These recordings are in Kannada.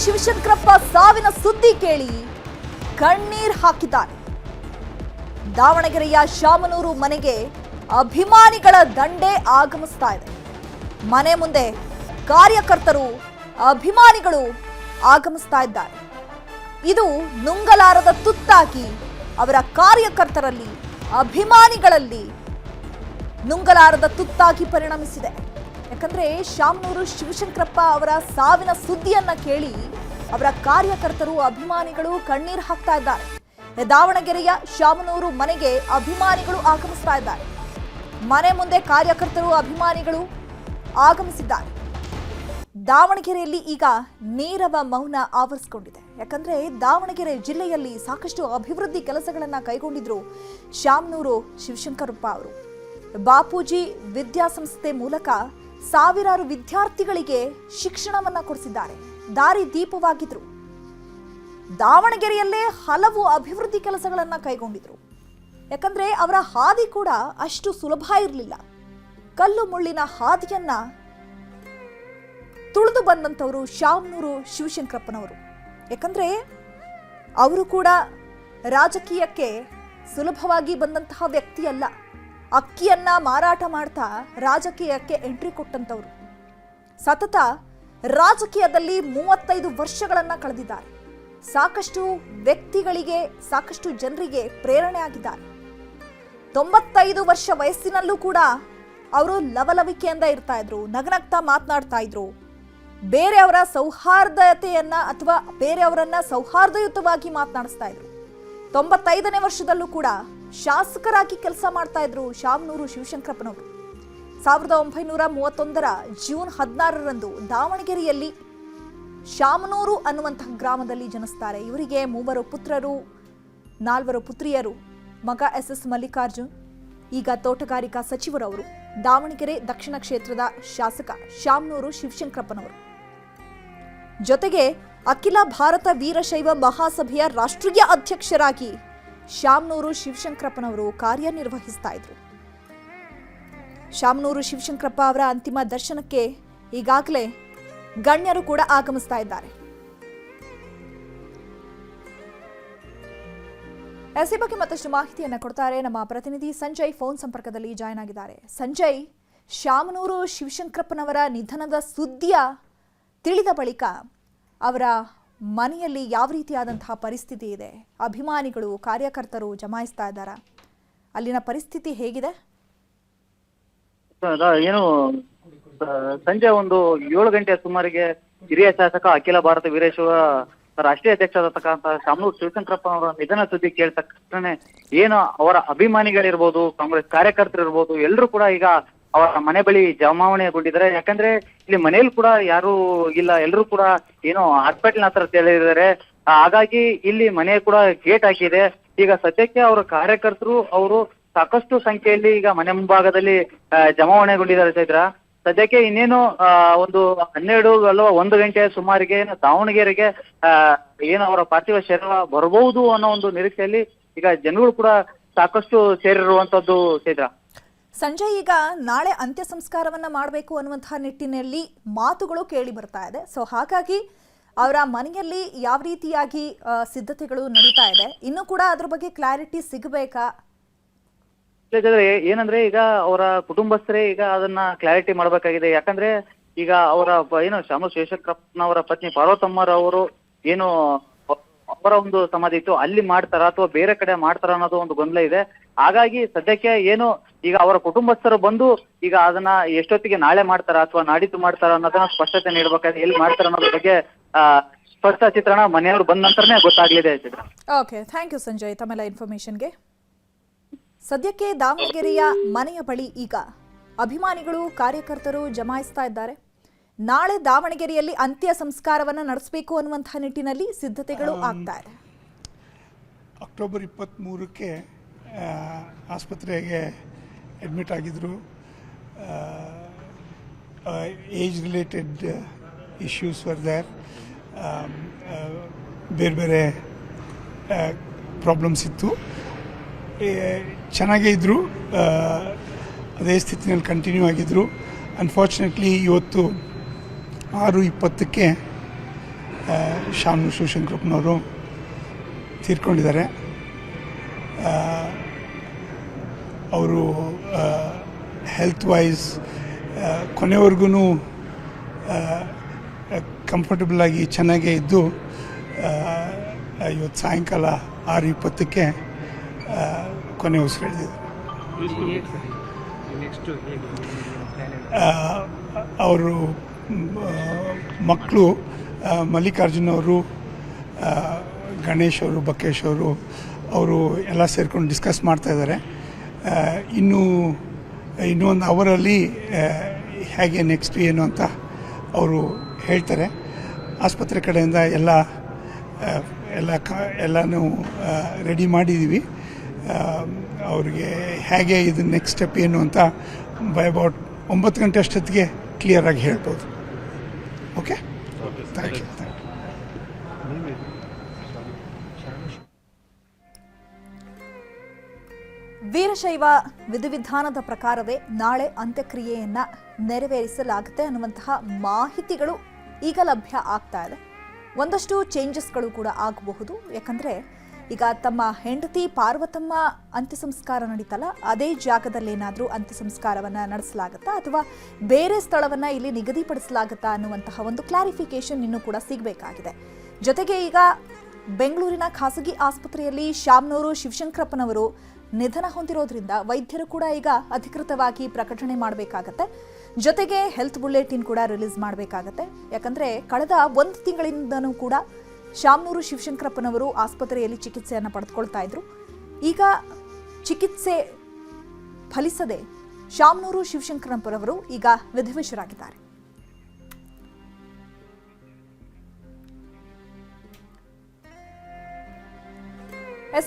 ಶಿವಶಂಕರಪ್ಪ ಸಾವಿನ ಸುದ್ದಿ ಕೇಳಿ ಕಣ್ಣೀರ್ ಹಾಕಿದ್ದಾರೆ. ದಾವಣಗೆರೆಯ ಶಾಮನೂರು ಮನೆಗೆ ಅಭಿಮಾನಿಗಳ ದಂಡೇ ಆಗಮಿಸ್ತಾ ಇದೆ. ಮನೆ ಮುಂದೆ ಕಾರ್ಯಕರ್ತರು, ಅಭಿಮಾನಿಗಳು ಆಗಮಿಸ್ತಾ ಇದ್ದಾರೆ. ಇದು ನುಂಗಲಾರದ ತುತ್ತಾಗಿ ಅವರ ಕಾರ್ಯಕರ್ತರಲ್ಲಿ, ಅಭಿಮಾನಿಗಳಲ್ಲಿ ನುಂಗಲಾರದ ತುತ್ತಾಗಿ ಪರಿಣಮಿಸಿದೆ. ಯಾಕಂದ್ರೆ ಶಾಮನೂರು ಶಿವಶಂಕರಪ್ಪ ಅವರ ಸಾವಿನ ಸುದ್ದಿಯನ್ನ ಕೇಳಿ ಅವರ ಕಾರ್ಯಕರ್ತರು, ಅಭಿಮಾನಿಗಳು ಕಣ್ಣೀರು ಹಾಕ್ತಾ ಇದ್ದಾರೆ. ದಾವಣಗೆರೆಯ ಶಾಮನೂರು ಮನೆಗೆ ಅಭಿಮಾನಿಗಳು ಆಗಮಿಸ್ತಾ ಇದ್ದಾರೆ. ಮನೆ ಮುಂದೆ ಕಾರ್ಯಕರ್ತರು, ಅಭಿಮಾನಿಗಳು ಆಗಮಿಸಿದ್ದಾರೆ. ದಾವಣಗೆರೆಯಲ್ಲಿ ಈಗ ನೀರವ ಮೌನ ಆವರಿಸಿಕೊಂಡಿದೆ. ಯಾಕಂದ್ರೆ ದಾವಣಗೆರೆ ಜಿಲ್ಲೆಯಲ್ಲಿ ಸಾಕಷ್ಟು ಅಭಿವೃದ್ಧಿ ಕೆಲಸಗಳನ್ನ ಕೈಗೊಂಡಿದ್ರು ಶಾಮನೂರು ಶಿವಶಂಕರಪ್ಪ ಅವರು. ಬಾಪೂಜಿ ವಿದ್ಯಾಸಂಸ್ಥೆ ಮೂಲಕ ಸಾವಿರಾರು ವಿದ್ಯಾರ್ಥಿಗಳಿಗೆ ಶಿಕ್ಷಣವನ್ನ ಕೊಡಿಸಿದ್ದಾರೆ, ದಾರಿ ದೀಪವಾಗಿದ್ರು. ದಾವಣಗೆರೆಯಲ್ಲೇ ಹಲವು ಅಭಿವೃದ್ಧಿ ಕೆಲಸಗಳನ್ನ ಕೈಗೊಂಡಿದ್ರು. ಯಾಕಂದ್ರೆ ಅವರ ಹಾದಿ ಕೂಡ ಅಷ್ಟು ಸುಲಭ ಇರಲಿಲ್ಲ. ಕಲ್ಲು ಮುಳ್ಳಿನ ಹಾದಿಯನ್ನ ತುಳಿದು ಬಂದಂಥವರು ಶಾಮನೂರು ಶಿವಶಂಕರಪ್ಪನವರು. ಯಾಕಂದ್ರೆ ಅವರು ಕೂಡ ರಾಜಕೀಯಕ್ಕೆ ಸುಲಭವಾಗಿ ಬಂದಂತಹ ವ್ಯಕ್ತಿ ಅಲ್ಲ. ಅಕ್ಕಿಯನ್ನ ಮಾರಾಟ ಮಾಡ್ತಾ ರಾಜಕೀಯಕ್ಕೆ ಎಂಟ್ರಿ ಕೊಟ್ಟಂತವರು. ಸತತ ರಾಜಕೀಯದಲ್ಲಿ 35 ವರ್ಷಗಳನ್ನ ಕಳೆದಿದ್ದಾರೆ. ಸಾಕಷ್ಟು ವ್ಯಕ್ತಿಗಳಿಗೆ, ಸಾಕಷ್ಟು ಜನರಿಗೆ ಪ್ರೇರಣೆ ಆಗಿದ್ದಾರೆ. 95 ವರ್ಷ ವಯಸ್ಸಿನಲ್ಲೂ ಕೂಡ ಅವರು ಲವಲವಿಕೆಯಿಂದ ಇರ್ತಾ ಇದ್ರು, ನಗನಗ್ತಾ ಮಾತನಾಡ್ತಾ ಇದ್ರು. ಬೇರೆಯವರ ಸೌಹಾರ್ದತೆಯನ್ನ ಅಥವಾ ಬೇರೆಯವರನ್ನ ಸೌಹಾರ್ದಯುತವಾಗಿ ಮಾತನಾಡಿಸ್ತಾ ಇದ್ರು. 95ನೇ ವರ್ಷದಲ್ಲೂ ಕೂಡ ಶಾಸಕರಾಗಿ ಕೆಲಸ ಮಾಡ್ತಾ ಇದ್ರು ಶಾಮನೂರು ಶಿವಶಂಕರಪ್ಪನವರು. 1931 ಜೂನ್ 16ರಂದು ದಾವಣಗೆರೆಯಲ್ಲಿ ಶಾಮನೂರು ಅನ್ನುವಂತಹ ಗ್ರಾಮದಲ್ಲಿ ಜನಿಸ್ತಾರೆ. ಇವರಿಗೆ 3 ಪುತ್ರರು, 4 ಪುತ್ರಿಯರು. ಮಗ SS ಮಲ್ಲಿಕಾರ್ಜುನ್, ಈಗ ತೋಟಗಾರಿಕಾ ಸಚಿವರವರು. ದಾವಣಗೆರೆ ದಕ್ಷಿಣ ಕ್ಷೇತ್ರದ ಶಾಸಕ ಶಾಮನೂರು ಶಿವಶಂಕರಪ್ಪನವರು. ಜೊತೆಗೆ ಅಖಿಲ ಭಾರತ ವೀರಶೈವ ಮಹಾಸಭೆಯ ರಾಷ್ಟ್ರೀಯ ಅಧ್ಯಕ್ಷರಾಗಿ ಶಾಮನೂರು ಶಿವಶಂಕರಪ್ಪನವರು ಕಾರ್ಯನಿರ್ವಹಿಸ್ತಾ ಇದ್ರು. ಶಾಮನೂರು ಶಿವಶಂಕರಪ್ಪ ಅವರ ಅಂತಿಮ ದರ್ಶನಕ್ಕೆ ಈಗಾಗಲೇ ಗಣ್ಯರು ಕೂಡ ಆಗಮಿಸ್ತಾ ಇದ್ದಾರೆ. ಈ ಬಗ್ಗೆ ಮತ್ತಷ್ಟು ಮಾಹಿತಿಯನ್ನ ಕೊಡ್ತಾರೆ ನಮ್ಮ ಪ್ರತಿನಿಧಿ ಸಂಜಯ್. ಫೋನ್ ಸಂಪರ್ಕದಲ್ಲಿ ಜಾಯ್ನ್ ಆಗಿದ್ದಾರೆ. ಸಂಜಯ್, ಶಾಮನೂರು ಶಿವಶಂಕರಪ್ಪನವರ ನಿಧನದ ಸುದ್ದಿಯ ತಿಳಿದ ಬಳಿಕ ಅವರ ಮನೆಯಲ್ಲಿ ಯಾವ ರೀತಿಯಾದಂತಹ ಪರಿಸ್ಥಿತಿ ಇದೆ? ಅಭಿಮಾನಿಗಳು, ಕಾರ್ಯಕರ್ತರು ಜಮಾಯಿಸ್ತಾ ಇದ್ದಾರಾ? ಅಲ್ಲಿನ ಪರಿಸ್ಥಿತಿ ಹೇಗಿದೆ? ಏನು ಸಂಜೆ ಒಂದು 7 ಗಂಟೆ ಸುಮಾರಿಗೆ ಹಿರಿಯ ಶಾಸಕ, ಅಖಿಲ ಭಾರತ ವೀರಶೈವ ರಾಷ್ಟ್ರೀಯ ಅಧ್ಯಕ್ಷರಾಗಿರ್ತಕ್ಕಂಥ ಶಾಮನೂರು ಶಿವಶಂಕರಪ್ಪ ಅವರ ನಿಧನ ಸುದ್ದಿ ಕೇಳಿದ ತಕ್ಷಣ ಏನು ಅವರ ಅಭಿಮಾನಿಗಳಿರ್ಬೋದು, ಕಾಂಗ್ರೆಸ್ ಕಾರ್ಯಕರ್ತರು ಇರ್ಬೋದು, ಎಲ್ಲರೂ ಕೂಡ ಈಗ ಅವರ ಮನೆ ಬಳಿ ಜಮಾವಣೆಗೊಂಡಿದ್ದಾರೆ. ಯಾಕಂದ್ರೆ ಇಲ್ಲಿ ಮನೆಯಲ್ಲಿ ಕೂಡ ಯಾರು ಇಲ್ಲ, ಎಲ್ಲರೂ ಕೂಡ ಏನೋ ಹಾಸ್ಪಿಟಲ್ ಹತ್ರ ತೆರಳಿದ್ದಾರೆ. ಹಾಗಾಗಿ ಇಲ್ಲಿ ಮನೆ ಕೂಡ ಗೇಟ್ ಹಾಕಿದೆ. ಈಗ ಸದ್ಯಕ್ಕೆ ಅವರ ಕಾರ್ಯಕರ್ತರು ಅವರು ಸಾಕಷ್ಟು ಸಂಖ್ಯೆಯಲ್ಲಿ ಈಗ ಮನೆ ಮುಂಭಾಗದಲ್ಲಿ ಜಮಾವಣೆಗೊಂಡಿದ್ದಾರೆ. ಚೈತ್ರ, ಸದ್ಯಕ್ಕೆ ಇನ್ನೇನು ಒಂದು 12 ಅಲ್ವಾ 1 ಗಂಟೆ ಸುಮಾರಿಗೆ ದಾವಣಗೆರೆಗೆ ಏನು ಅವರ ಪಾರ್ಥಿವ ಶರೀರ ಬರಬಹುದು ಅನ್ನೋ ಒಂದು ನಿರೀಕ್ಷೆಯಲ್ಲಿ ಈಗ ಜನಗಳು ಕೂಡ ಸಾಕಷ್ಟು ಸೇರಿರುವಂತದ್ದು. ಚೈತ್ರ, ಸಂಜಯ್, ಈಗ ನಾಳೆ ಅಂತ್ಯ ಸಂಸ್ಕಾರವನ್ನ ಮಾಡಬೇಕು ಅನ್ನುವಂತಹ ನಿಟ್ಟಿನಲ್ಲಿ ಮಾತುಗಳು ಕೇಳಿ ಬರ್ತಾ ಇದೆ. ಸೊ ಹಾಗಾಗಿ ಅವರ ಮನೆಯಲ್ಲಿ ಯಾವ ರೀತಿಯಾಗಿ ಸಿದ್ಧತೆಗಳು ನಡೀತಾ ಇದೆ? ಇನ್ನೂ ಕೂಡ ಅದ್ರ ಬಗ್ಗೆ ಕ್ಲಾರಿಟಿ ಸಿಗಬೇಕಾ? ಏನಂದ್ರೆ ಈಗ ಅವರ ಕುಟುಂಬಸ್ಥರೇ ಈಗ ಅದನ್ನ ಕ್ಲಾರಿಟಿ ಮಾಡ್ಬೇಕಾಗಿದೆ. ಯಾಕಂದ್ರೆ ಈಗ ಅವರ ಏನು ಶಾಮನೂರು ಶಿವಶಂಕರಪ್ಪನವರ ಪತ್ನಿ ಪಾರ್ವತಮ್ಮರವರು ಏನು ಅವರ ಒಂದು ಸಮಾಧಿ ಇತ್ತು, ಅಲ್ಲಿ ಮಾಡ್ತಾರ ಅಥವಾ ಬೇರೆ ಕಡೆ ಮಾಡ್ತಾರ ಅನ್ನೋದು ಒಂದು ಗೊಂದಲ ಇದೆ. ಹಾಗಾಗಿ ಸದ್ಯಕ್ಕೆ ಏನು ಈಗ ಅವರ ಕುಟುಂಬಸ್ಥರು ಬಂದು ಈಗ ಅದನ್ನ ಎಷ್ಟೊತ್ತಿಗೆ ನಾಳೆ ಮಾಡ್ತಾರ ಅಥವಾ ನಾಡಿದ್ದು ಮಾಡ್ತಾರ ಅನ್ನೋದನ್ನ ಸ್ಪಷ್ಟತೆ ನೀಡಬೇಕಾದ್ರೆ ಎಲ್ಲಿ ಮಾಡ್ತಾರ ಅನ್ನೋದ್ರ ಬಗ್ಗೆ ಸ್ಪಷ್ಟ ಚಿತ್ರಣ ಮನೆಯವರು ಬಂದ ನಂತರನೇ ಗೊತ್ತಾಗ್ಲಿದೆ. ಓಕೆ, ಥ್ಯಾಂಕ್ ಯು ಸಂಜಯ್ ತಮ್ಮೆಲ್ಲ ಇನ್ಫಾರ್ಮೇಶನ್ಗೆ. ಸದ್ಯಕ್ಕೆ ದಾವಣಗೆರೆಯ ಮನೆಯ ಬಳಿ ಈಗ ಅಭಿಮಾನಿಗಳು, ಕಾರ್ಯಕರ್ತರು ಜಮಾಯಿಸ್ತಾ ಇದ್ದಾರೆ. ನಾಳೆ ದಾವಣಗೆರೆಯಲ್ಲಿ ಅಂತ್ಯ ಸಂಸ್ಕಾರವನ್ನು ನಡೆಸಬೇಕು ಅನ್ನುವಂತಹ ನಿಟ್ಟಿನಲ್ಲಿ ಸಿದ್ಧತೆಗಳು ಆಗ್ತಾ ಇದೆ. ಅಕ್ಟೋಬರ್ 23ಕ್ಕೆ ಆಸ್ಪತ್ರೆಗೆ ಅಡ್ಮಿಟ್ ಆಗಿದ್ರು. Age related issues were there. ಬೇರೆ ಬೇರೆ ಪ್ರಾಬ್ಲಮ್ಸ್ ಇತ್ತು. ಚೆನ್ನಾಗೇ ಇದ್ದರು, ಅದೇ ಸ್ಥಿತಿನಲ್ಲಿ ಕಂಟಿನ್ಯೂ ಆಗಿದ್ದರು. ಅನ್ಫಾರ್ಚುನೇಟ್ಲಿ ಇವತ್ತು 6:20ಕ್ಕೆ ಶಾಮನೂರು ಶಿವಶಂಕರಪ್ಪನವರು ತೀರ್ಕೊಂಡಿದ್ದಾರೆ. ಅವರು ಹೆಲ್ತ್ ವೈಸ್ ಕೊನೆವರೆಗೂ ಕಂಫರ್ಟಬಲಾಗಿ ಚೆನ್ನಾಗೇ ಇದ್ದು ಇವತ್ತು ಸಾಯಂಕಾಲ 6:20ಕ್ಕೆ ಕೊನೆ ಉಸಿರೆಳೆದಿದ್ದಾರೆ. ಅವರು ಮಕ್ಕಳು ಮಲ್ಲಿಕಾರ್ಜುನ್ ಅವರು, ಗಣೇಶ್ ಅವರು, ಬಕೇಶ್ ಅವರು ಎಲ್ಲ ಸೇರ್ಕೊಂಡು ಡಿಸ್ಕಸ್ ಮಾಡ್ತಾಯಿದ್ದಾರೆ. ಇನ್ನೂ ಒಂದು ಅವರಲ್ಲಿ ಹೇಗೆ ನೆಕ್ಸ್ಟ್ ಏನು ಅಂತ ಅವರು ಹೇಳ್ತಾರೆ. ಆಸ್ಪತ್ರೆ ಕಡೆಯಿಂದ ಎಲ್ಲನೂ ರೆಡಿ ಮಾಡಿದ್ದೀವಿ. ಅವ್ರಿಗೆ ಹೇಗೆ ಇದು ನೆಕ್ಸ್ಟ್ ಸ್ಟೆಪ್ ಏನು ಅಂತ ಬೈ ಅಬೌಟ್ 9 ಗಂಟೆ ಅಷ್ಟೊತ್ತಿಗೆ ಕ್ಲಿಯರಾಗಿ ಹೇಳ್ಬೋದು. Okay, thank you. ವೀರಶೈವ ವಿಧಿವಿಧಾನದ ಪ್ರಕಾರವೇ ನಾಳೆ ಅಂತ್ಯಕ್ರಿಯೆಯನ್ನ ನೆರವೇರಿಸಲಾಗುತ್ತೆ ಅನ್ನುವಂತಹ ಮಾಹಿತಿಗಳು ಈಗ ಲಭ್ಯ ಆಗ್ತಾ ಇದೆ. ಒಂದಷ್ಟು ಚೇಂಜಸ್ಗಳು ಕೂಡ ಆಗಬಹುದು. ಯಾಕಂದ್ರೆ ಈಗ ತಮ್ಮ ಹೆಂಡತಿ ಪಾರ್ವತಮ್ಮ ಅಂತ್ಯಸಂಸ್ಕಾರ ನಡೀತಲ್ಲ, ಅದೇ ಜಾಗದಲ್ಲೇನಾದರೂ ಅಂತ್ಯಸಂಸ್ಕಾರವನ್ನು ನಡೆಸಲಾಗುತ್ತಾ ಅಥವಾ ಬೇರೆ ಸ್ಥಳವನ್ನು ಇಲ್ಲಿ ನಿಗದಿಪಡಿಸಲಾಗುತ್ತಾ ಅನ್ನುವಂತಹ ಒಂದು ಕ್ಲಾರಿಫಿಕೇಶನ್ ಇನ್ನೂ ಕೂಡ ಸಿಗಬೇಕಾಗಿದೆ. ಜೊತೆಗೆ ಈಗ ಬೆಂಗಳೂರಿನ ಖಾಸಗಿ ಆಸ್ಪತ್ರೆಯಲ್ಲಿ ಶಾಮನೂರು ಶಿವಶಂಕರಪ್ಪನವರು ನಿಧನ ಹೊಂದಿರೋದ್ರಿಂದ ವೈದ್ಯರು ಕೂಡ ಈಗ ಅಧಿಕೃತವಾಗಿ ಪ್ರಕಟಣೆ ಮಾಡಬೇಕಾಗತ್ತೆ. ಜೊತೆಗೆ ಹೆಲ್ತ್ ಬುಲೆಟಿನ್ ಕೂಡ ರಿಲೀಸ್ ಮಾಡಬೇಕಾಗತ್ತೆ. ಯಾಕಂದ್ರೆ ಕಳೆದ 1 ತಿಂಗಳಿಂದನೂ ಕೂಡ ಶಾಮನೂರು ಶಿವಶಂಕರಪ್ಪನವರು ಆಸ್ಪತ್ರೆಯಲ್ಲಿ ಚಿಕಿತ್ಸೆಯನ್ನು ಪಡೆದುಕೊಳ್ತಾ ಇದ್ರು. ಈಗ ಚಿಕಿತ್ಸೆ ಫಲಿಸದೆ ಶಾಮನೂರು ಶಿವಶಂಕರಪ್ಪನವರು ಈಗ ವಿಧಿವಶರಾಗಿದ್ದಾರೆ.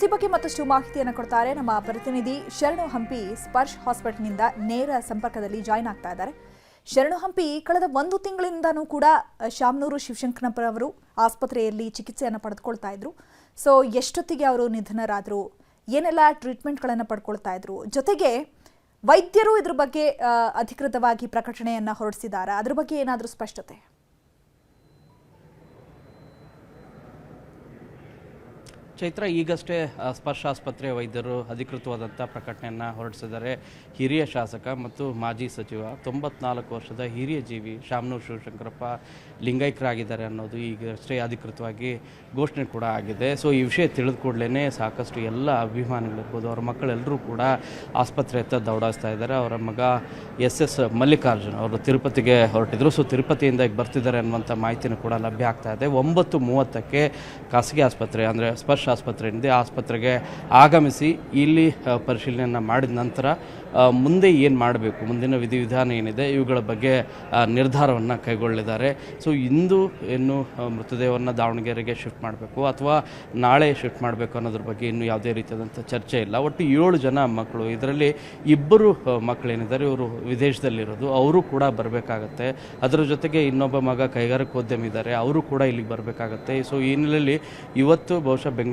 ಈ ಬಗ್ಗೆ ಮತ್ತಷ್ಟು ಮಾಹಿತಿಯನ್ನು ಕೊಡ್ತಾರೆ ನಮ್ಮ ಪ್ರತಿನಿಧಿ ಶರಣು ಹಂಪಿ. ಸ್ಪರ್ಶ್ ಹಾಸ್ಪಿಟಲ್ನಿಂದ ನೇರ ಸಂಪರ್ಕದಲ್ಲಿ ಜಾಯ್ನ್ ಆಗ್ತಾ ಇದ್ದಾರೆ. ಶರಣು ಹಂಪಿ, ಕಳೆದ 1 ತಿಂಗಳಿಂದನೂ ಕೂಡ ಶಾಮನೂರು ಶಿವಶಂಕರಪ್ಪನವರು ಆಸ್ಪತ್ರೆಯಲ್ಲಿ ಚಿಕಿತ್ಸೆಯನ್ನು ಪಡೆದುಕೊಳ್ತಾ ಇದ್ರು. ಸೊ ಎಷ್ಟೊತ್ತಿಗೆ ಅವರು ನಿಧನರಾದರು, ಏನೆಲ್ಲ ಟ್ರೀಟ್ಮೆಂಟ್ಗಳನ್ನು ಪಡ್ಕೊಳ್ತಾ ಇದ್ರು, ಜೊತೆಗೆ ವೈದ್ಯರು ಇದ್ರ ಬಗ್ಗೆ ಅಧಿಕೃತವಾಗಿ ಪ್ರಕಟಣೆಯನ್ನು ಹೊರಡಿಸಿದ್ದಾರೆ, ಅದ್ರ ಬಗ್ಗೆ ಏನಾದರೂ ಸ್ಪಷ್ಟತೆ? ಚೈತ್ರ, ಈಗಷ್ಟೇ ಸ್ಪರ್ಶ ಆಸ್ಪತ್ರೆ ವೈದ್ಯರು ಅಧಿಕೃತವಾದಂಥ ಪ್ರಕಟಣೆಯನ್ನು ಹೊರಡಿಸಿದ್ದಾರೆ. ಹಿರಿಯ ಶಾಸಕ ಮತ್ತು ಮಾಜಿ ಸಚಿವ 94 ವರ್ಷದ ಹಿರಿಯ ಜೀವಿ ಶಾಮನೂರು ಶಿವಶಂಕರಪ್ಪ ಲಿಂಗೈಕ್ಯರಾಗಿದ್ದಾರೆ ಅನ್ನೋದು ಈಗಷ್ಟೇ ಅಧಿಕೃತವಾಗಿ ಘೋಷಣೆ ಕೂಡ ಆಗಿದೆ. ಸೊ ಈ ವಿಷಯ ತಿಳಿದ ಕೂಡಲೇ ಸಾಕಷ್ಟು ಎಲ್ಲ ಅಭಿಮಾನಿಗಳಿರ್ಬೋದು, ಅವರ ಮಕ್ಕಳೆಲ್ಲರೂ ಕೂಡ ಆಸ್ಪತ್ರೆ ಹತ್ತ ದೌಡಾಯಿಸ್ತಾ ಇದ್ದಾರೆ. ಅವರ ಮಗ SS ಮಲ್ಲಿಕಾರ್ಜುನ್ ಅವರು ತಿರುಪತಿಗೆ ಹೊರಟಿದ್ರು. ಸೊ ತಿರುಪತಿಯಿಂದ ಈಗ ಬರ್ತಿದ್ದಾರೆ ಅನ್ನುವಂಥ ಮಾಹಿತಿನೂ ಕೂಡ ಲಭ್ಯ ಆಗ್ತಾ ಇದೆ. 9:30ಕ್ಕೆ ಖಾಸಗಿ ಆಸ್ಪತ್ರೆ ಅಂದರೆ ಸ್ಪರ್ಶ ಆಸ್ಪತ್ರೆಯಿಂದ ಆಸ್ಪತ್ರೆಗೆ ಆಗಮಿಸಿ ಇಲ್ಲಿ ಪರಿಶೀಲನೆಯನ್ನು ಮಾಡಿದ ನಂತರ ಮುಂದೆ ಏನು ಮಾಡಬೇಕು, ಮುಂದಿನ ವಿಧಿವಿಧಾನ ಏನಿದೆ ಇವುಗಳ ಬಗ್ಗೆ ನಿರ್ಧಾರವನ್ನು ಕೈಗೊಳ್ಳಲಿದ್ದಾರೆ. ಸೊ ಇಂದು ಏನು ಮೃತದೇಹವನ್ನು ದಾವಣಗೆರೆಗೆ ಶಿಫ್ಟ್ ಮಾಡಬೇಕು ಅಥವಾ ನಾಳೆ ಶಿಫ್ಟ್ ಮಾಡಬೇಕು ಅನ್ನೋದ್ರ ಬಗ್ಗೆ ಇನ್ನೂ ಯಾವುದೇ ರೀತಿಯಾದಂಥ ಚರ್ಚೆ ಇಲ್ಲ. ಒಟ್ಟು 7 ಜನ ಮಕ್ಕಳು, ಇದರಲ್ಲಿ 2 ಮಕ್ಕಳೇನಿದ್ದಾರೆ ಇವರು ವಿದೇಶದಲ್ಲಿರೋದು, ಅವರು ಕೂಡ ಬರಬೇಕಾಗತ್ತೆ. ಅದರ ಜೊತೆಗೆ ಇನ್ನೊಬ್ಬ ಮಗ ಕೈಗಾರಿಕೋದ್ಯಮಿ ಇದ್ದಾರೆ, ಅವರು ಕೂಡ ಇಲ್ಲಿಗೆ ಬರಬೇಕಾಗತ್ತೆ. ಸೊ ಈ ಹಿನ್ನೆಲೆಯಲ್ಲಿ ಇವತ್ತು ಬಹುಶಃ ಬೆಂಗಳೂರು